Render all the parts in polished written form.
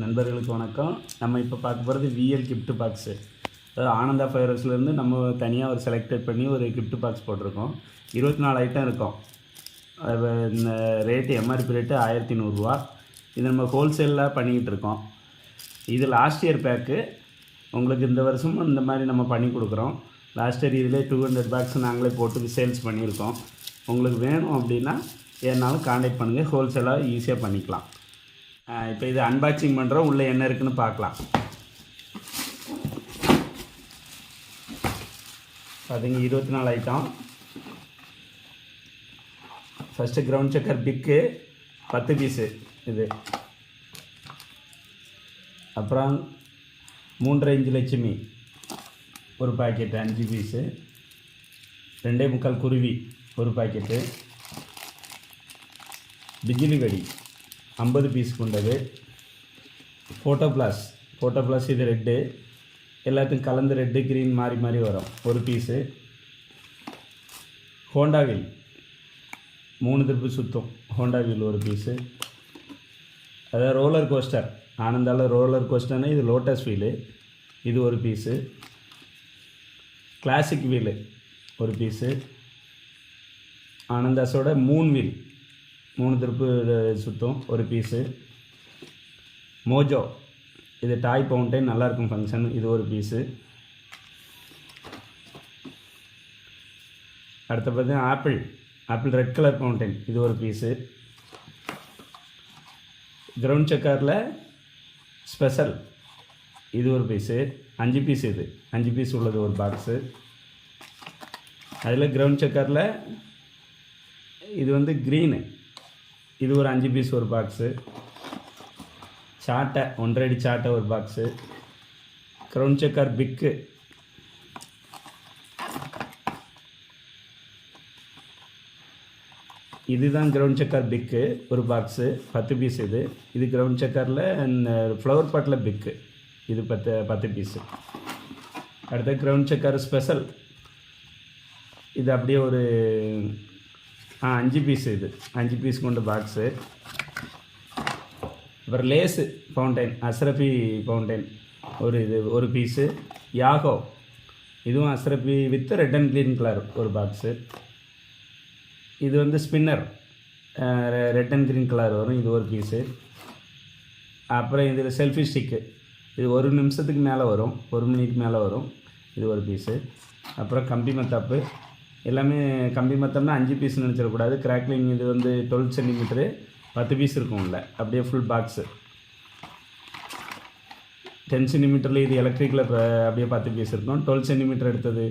நண்பர்களுக்கு வணக்கம். நம்ம இப்போ பார்க்க போகிறது விஎல் கிஃப்ட் பாக்ஸு. அதாவது ஆனந்தா ஃபைவர்ஸ்லேருந்து நம்ம தனியாக ஒரு செலக்டட் பண்ணி ஒரு கிஃப்ட் பாக்ஸ் போட்டிருக்கோம். 24 ஐட்டம் இருக்கும். இந்த ரேட்டு எம்ஆர்பி ரேட்டு 1100 ரூபா. இது நம்ம ஹோல்சேலில் பண்ணிக்கிட்டு இருக்கோம். இது லாஸ்ட் இயர் பேக்கு. உங்களுக்கு இந்த வருஷமும் இந்த மாதிரி நம்ம பண்ணி கொடுக்குறோம். லாஸ்ட் இயர் இதிலே 200 பாக்ஸ் நாங்களே போட்டு சேல்ஸ் பண்ணியிருக்கோம். உங்களுக்கு வேணும் அப்படின்னா ஏன்னாலும் கான்டாக்ட் பண்ணுங்கள். ஹோல்சேலாக ஈஸியாக பண்ணிக்கலாம். இப்போ இது அன்பாக்சிங் பண்ணுறோம். உள்ளே என்ன இருக்குன்னு பார்க்கலாம். பார்த்தீங்க 24 ஐட்டம். ஃபஸ்ட்டு கிரவுண்ட் செக்கர் பிக்கு 10 பீஸு இது. அப்புறம் 3.5 இன்ச் லட்சுமி ஒரு பாக்கெட்டு 5 பீஸு. 2.25 குருவி ஒரு பாக்கெட்டு. பிஜிலி வெடி 50 பீஸ் கொண்டது. ஃபோட்டோ ப்ளாஸ் இது ரெட்டு, எல்லாத்துக்கும் கலந்து ரெட்டு க்ரீன் மாறி மாறி வரும் ஒரு பீஸு. ஹோண்டா வீல் 3 திருப்பு சுற்றும் ஹோண்டா வீல் ஒரு பீஸு. அதாவது ரோலர் கோஸ்டர், ஆனந்தாவில் ரோலர் கோஸ்டர்னால் இது லோட்டஸ் வீலு, இது ஒரு பீஸு. கிளாசிக் வீலு ஒரு பீஸு. ஆனந்தாஸோட 3 வீல் 3 திருப்பு சுற்றும் ஒரு பீஸு. மோஜோ இது டாய் ஃபவுண்டைன் நல்லாயிருக்கும் ஃபங்க்ஷன், இது ஒரு பீஸு. அடுத்த பார்த்தீங்கன்னா ஆப்பிள் ரெட் கலர் ஃபவுண்டைன் இது ஒரு பீஸு. கிரவுண்ட் செக்கரில் ஸ்பெஷல் இது ஒரு பீஸு. 5 பீஸ் இது 5 பீஸ் உள்ளது ஒரு பாக்ஸு. அதில் கிரவுண்ட் செக்கரில் இது வந்து க்ரீனு, இது ஒரு 5 பீஸ் ஒரு பாக்ஸு. சாட்டை 1.5 அடி சாட்டை ஒரு பாக்ஸு. கிரவுண்ட் செக்கர் பிக்கு இதுதான் கிரவுண்ட் செக்கர் பிக்கு ஒரு பாக்ஸு 10 பீஸ் இது. இது கிரவுண்ட் செக்கரில் ஃப்ளவர் பாட்டில் பிக்கு இது 10 பீஸு. அடுத்த கிரவுண்ட் செக்கர் ஸ்பெஷல் இது அப்படியே ஒரு 5 பீஸ் இது 5 பீஸ் கொண்ட பாக்ஸு. அப்புறம் லேஸு ஃபவுண்டைன் அஸ்ரஃபி ஃபவுண்டைன் ஒரு பீஸு. யாகோ இதுவும் அஸ்ரஃபி with red and green colour ஒரு பாக்ஸு. இது வந்து spinner red and green colour வரும், இது ஒரு பீஸு. அப்புறம் இதில் செல்ஃபி ஸ்டிக்கு இது 1 நிமிஷத்துக்கு மேலே வரும், 1 மினிட் மேலே வரும், இது ஒரு பீஸு. அப்புறம் கம்பி மத்தாப்பு எல்லாமே கம்பி மத்தம்னா 5 பீஸ் நினச்சிடக்கூடாது. கிராக்லிங் இது வந்து 12 சென்டிமீட்டரு 10 பீஸ் இருக்கும் உள்ள, அப்படியே ஃபுல் பாக்ஸு. 10 சென்டிமீட்டரில் இது எலக்ட்ரிக்கில் அப்படியே 10 பீஸ் இருக்கும். 12 சென்டிமீட்டர் எடுத்தது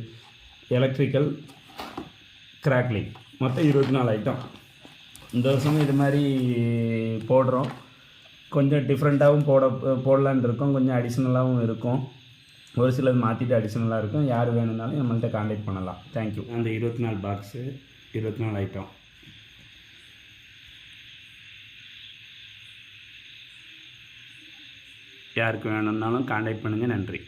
எலக்ட்ரிக்கல் கிராக்லிங். மொத்தம் 24 ஐட்டம். இந்த வருஷமும் இது மாதிரி போடுறோம். கொஞ்சம் டிஃப்ரெண்ட்டாகவும் போடலான்னு இருக்கோம், கொஞ்சம் அடிஷ்னலாகவும் இருக்கும். ஒரு சிலது மாற்றிட்டு அடிஷ்னலாக இருக்கும். யார் வேணும்னாலும் நம்மள்கிட்ட கான்டாக்ட் பண்ணலாம். தேங்க்யூ. அந்த 24 பாக்ஸு 24 ஐட்டம். யாருக்கு வேணும்னாலும் கான்டாக்ட் பண்ணுங்கள். நன்றி.